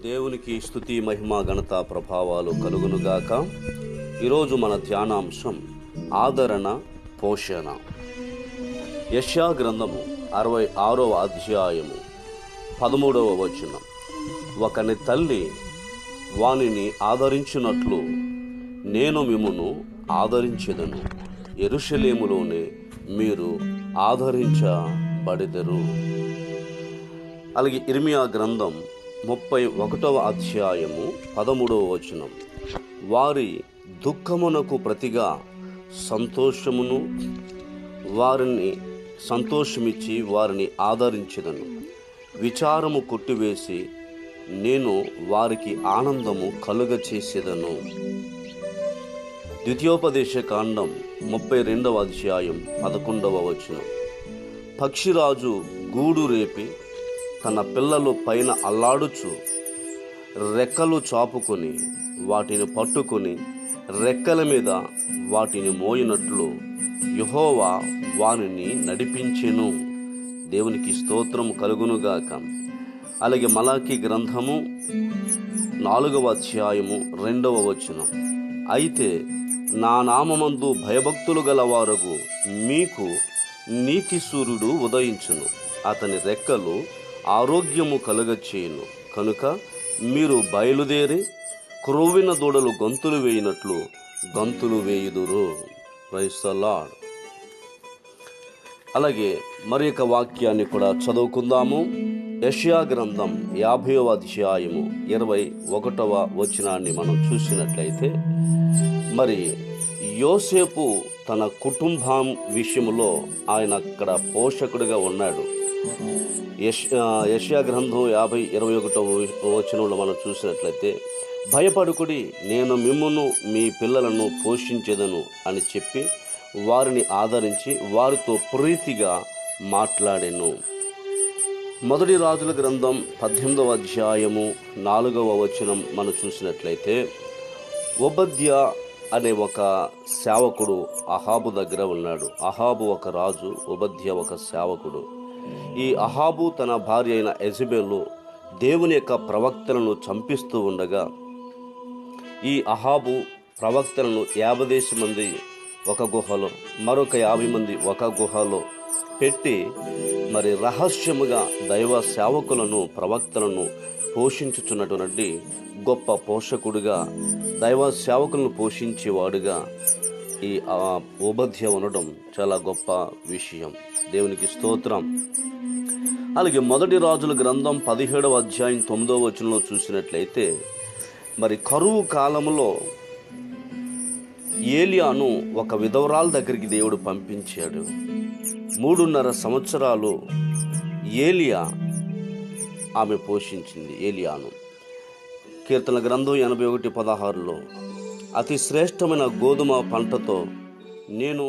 దేవునికి స్తుతి మహిమ ఘనత ప్రభావాలు కలుగునుగాక. ఈరోజు మన ధ్యానాంశం ఆదరణ పోషణ. యెషయా గ్రంథము 66వ అధ్యాయము 13వ వచనం. ఒకని తల్లి వానిని ఆదరించినట్లు నేను మిమ్మును ఆదరించెదను, యెరూషలేములోనే మీరు ఆదరించబడెదరు. అలాగే ఇర్మియా గ్రంథం 31వ అధ్యాయము 13వ వచనం. వారి దుఃఖమునకు ప్రతిగా సంతోషమును, వారిని సంతోషమిచ్చి వారిని ఆదరించెదను, విచారము కొట్టివేసి నేను వారికి ఆనందము కలుగచేసేదను. ద్వితీయోపదేశ కాండం 32వ అధ్యాయం 11వ వచనం. పక్షిరాజు గూడు రేపి తన పిల్లలు పైన అల్లాడుచు రెక్కలు చాపుకొని వాటిని పట్టుకొని రెక్కల మీద వాటిని మోయినట్లు యెహోవా వానిని నడిపించెను. దేవునికి స్తోత్రం కలుగునుగాక. అలాగే మలాకీ గ్రంథము 4వ అధ్యాయము 2వ వచనం. అయితే నా నామమందు భయభక్తులు గలవారగు మీకు నీతి సూర్యుడు ఉదయించును, అతని రెక్కలు ఆరోగ్యము కలుగచేయును, కనుక మీరు బయలుదేరి క్రొవ్విన దూడలు గంతులు వేయినట్లు గంతులు వేయుదురు. Praise the lord. అలాగే మరి ఒక వాక్యాన్ని కూడా చదువుకుందాము. యెషయా గ్రంథం 50వ అధ్యాయము 21వ వచనాన్ని మనం చూసినట్లయితే, మరి యోసేపు తన కుటుంబం విషయంలో ఆయన అక్కడ పోషకుడిగా ఉన్నాడు. యెషయా గ్రంథం 50:21వ వచనంలో మనం చూసినట్లయితే, భయపడుకుడి, నేను మిమ్మును మీ పిల్లలను పోషించెదను అని చెప్పి వారిని ఆదరించి వారితో ప్రీతిగా మాట్లాడెను. మొదటి రాజుల గ్రంథం 18వ అధ్యాయము 4వ వచనం మనం చూసినట్లయితే, ఓబద్యా అనే ఒక సేవకుడు అహాబు దగ్గర ఉన్నాడు. అహాబు ఒక రాజు, ఓబద్యా ఒక సేవకుడు. ఈ అహాబు తన భార్య అయిన యెజబెలు దేవుని యొక్క ప్రవక్తలను చంపిస్తూ ఉండగా, ఈ అహాబు ప్రవక్తలను 50 మంది ఒక గుహలో, మరొక 50 మంది ఒక గుహలో పెట్టి మరి రహస్యముగా దైవ సేవకులను ప్రవక్తలను పోషించుచున్నటువంటి గొప్ప పోషకుడుగా, దైవ సేవకులను పోషించేవాడుగా ఈ ఓబద్యా ఉండడం చాలా గొప్ప విషయం. దేవునికి స్తోత్రం. అలాగే మొదటి రాజుల గ్రంథం 17వ అధ్యాయం 9వ వచనంలో చూసినట్లయితే, మరి కరువు కాలంలో ఏలియాను ఒక విధవరాల దగ్గరికి దేవుడు పంపించాడు. 3.5 సంవత్సరాలు ఏలియా ఆమె పోషించింది ఏలియాను. కీర్తన గ్రంథం 81:16లో, అతి శ్రేష్టమైన గోధుమ పంటతో నేను